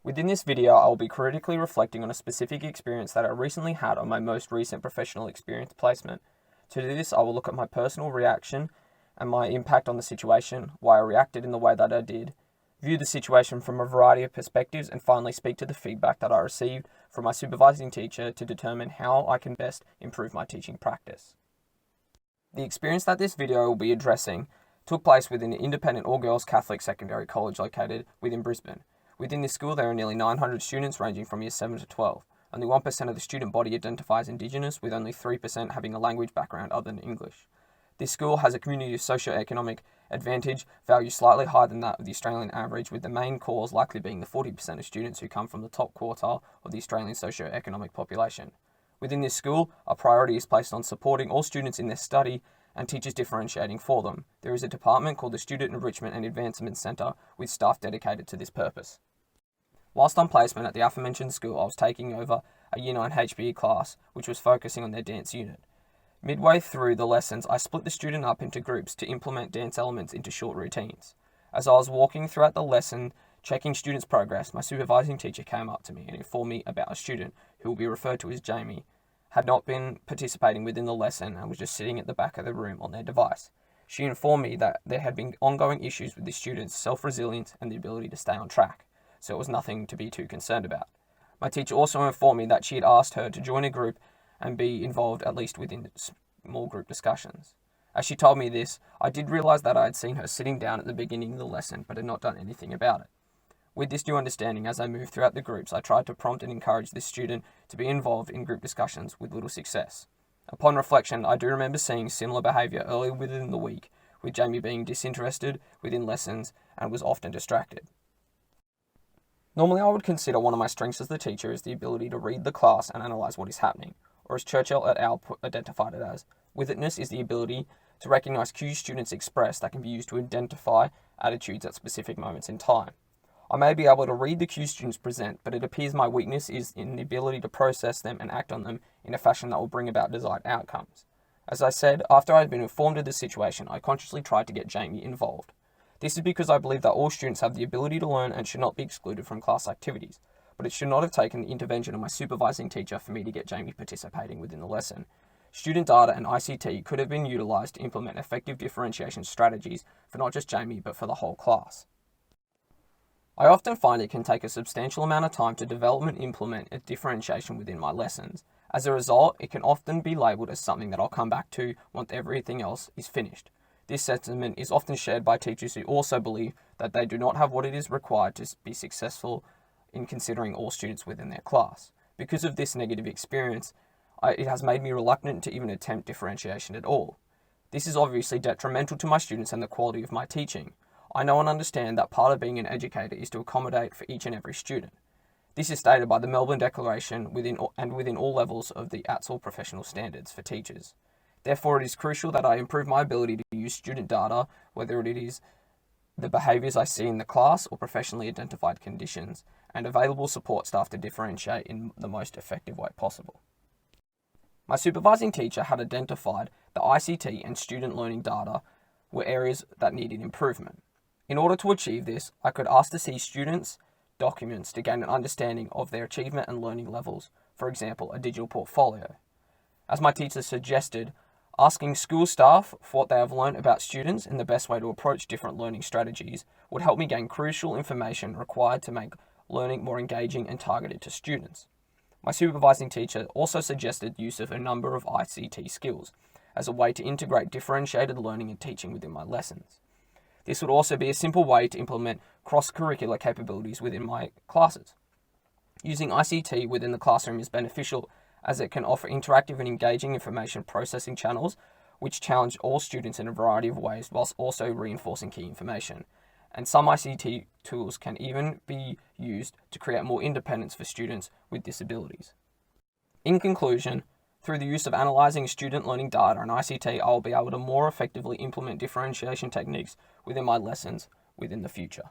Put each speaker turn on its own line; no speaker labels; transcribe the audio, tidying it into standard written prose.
Within this video, I will be critically reflecting on a specific experience that I recently had on my most recent professional experience placement. To do this, I will look at my personal reaction and my impact on the situation, why I reacted in the way that I did, view the situation from a variety of perspectives, and finally speak to the feedback that I received from my supervising teacher to determine how I can best improve my teaching practice. The experience that this video will be addressing took place within an independent all-girls Catholic secondary college located within Brisbane. Within this school, there are nearly 900 students ranging from year 7 to 12. Only 1% of the student body identifies Indigenous, with only 3% having a language background other than English. This school has a community socio-economic advantage value slightly higher than that of the Australian average, with the main cause likely being the 40% of students who come from the top quartile of the Australian socio-economic population. Within this school, a priority is placed on supporting all students in their study and teachers differentiating for them. There is a department called the Student Enrichment and Advancement Centre with staff dedicated to this purpose. Whilst on placement at the aforementioned school, I was taking over a Year 9 HBE class, which was focusing on their dance unit. Midway through the lessons, I split the student up into groups to implement dance elements into short routines. As I was walking throughout the lesson, checking students' progress, my supervising teacher came up to me and informed me about a student, who will be referred to as Jamie, had not been participating within the lesson and was just sitting at the back of the room on their device. She informed me that there had been ongoing issues with the student's self-resilience and the ability to stay on track, so it was nothing to be too concerned about. My teacher also informed me that she had asked her to join a group and be involved at least within small group discussions. As she told me this, I did realise that I had seen her sitting down at the beginning of the lesson but had not done anything about it. With this new understanding, as I moved throughout the groups, I tried to prompt and encourage this student to be involved in group discussions with little success. Upon reflection, I do remember seeing similar behaviour earlier within the week, with Jamie being disinterested within lessons and was often distracted. Normally, I would consider one of my strengths as the teacher is the ability to read the class and analyse what is happening, or as Churchill et al. Identified it as, witness is the ability to recognise cues students express that can be used to identify attitudes at specific moments in time. I may be able to read the cues students present, but it appears my weakness is in the ability to process them and act on them in a fashion that will bring about desired outcomes. As I said, after I had been informed of this situation, I consciously tried to get Jamie involved. This is because I believe that all students have the ability to learn and should not be excluded from class activities, but it should not have taken the intervention of my supervising teacher for me to get Jamie participating within the lesson. Student data and ICT could have been utilised to implement effective differentiation strategies for not just Jamie, but for the whole class. I often find it can take a substantial amount of time to develop and implement a differentiation within my lessons. As a result, it can often be labelled as something that I'll come back to once everything else is finished. This sentiment is often shared by teachers who also believe that they do not have what it is required to be successful in considering all students within their class. Because of this negative experience, it has made me reluctant to even attempt differentiation at all. This is obviously detrimental to my students and the quality of my teaching. I know and understand that part of being an educator is to accommodate for each and every student. This is stated by the Melbourne Declaration within all levels of the ATSL professional standards for teachers. Therefore, it is crucial that I improve my ability to use student data, whether it is the behaviours I see in the class or professionally identified conditions, and available support staff to differentiate in the most effective way possible. My supervising teacher had identified that ICT and student learning data were areas that needed improvement. In order to achieve this, I could ask to see students' documents to gain an understanding of their achievement and learning levels, for example, a digital portfolio. As my teacher suggested, asking school staff for what they have learned about students and the best way to approach different learning strategies would help me gain crucial information required to make learning more engaging and targeted to students. My supervising teacher also suggested use of a number of ICT skills as a way to integrate differentiated learning and teaching within my lessons. This would also be a simple way to implement cross-curricular capabilities within my classes. Using ICT within the classroom is beneficial as it can offer interactive and engaging information processing channels which challenge all students in a variety of ways whilst also reinforcing key information. And some ICT tools can even be used to create more independence for students with disabilities. In conclusion, through the use of analysing student learning data and ICT, I will be able to more effectively implement differentiation techniques within my lessons within the future.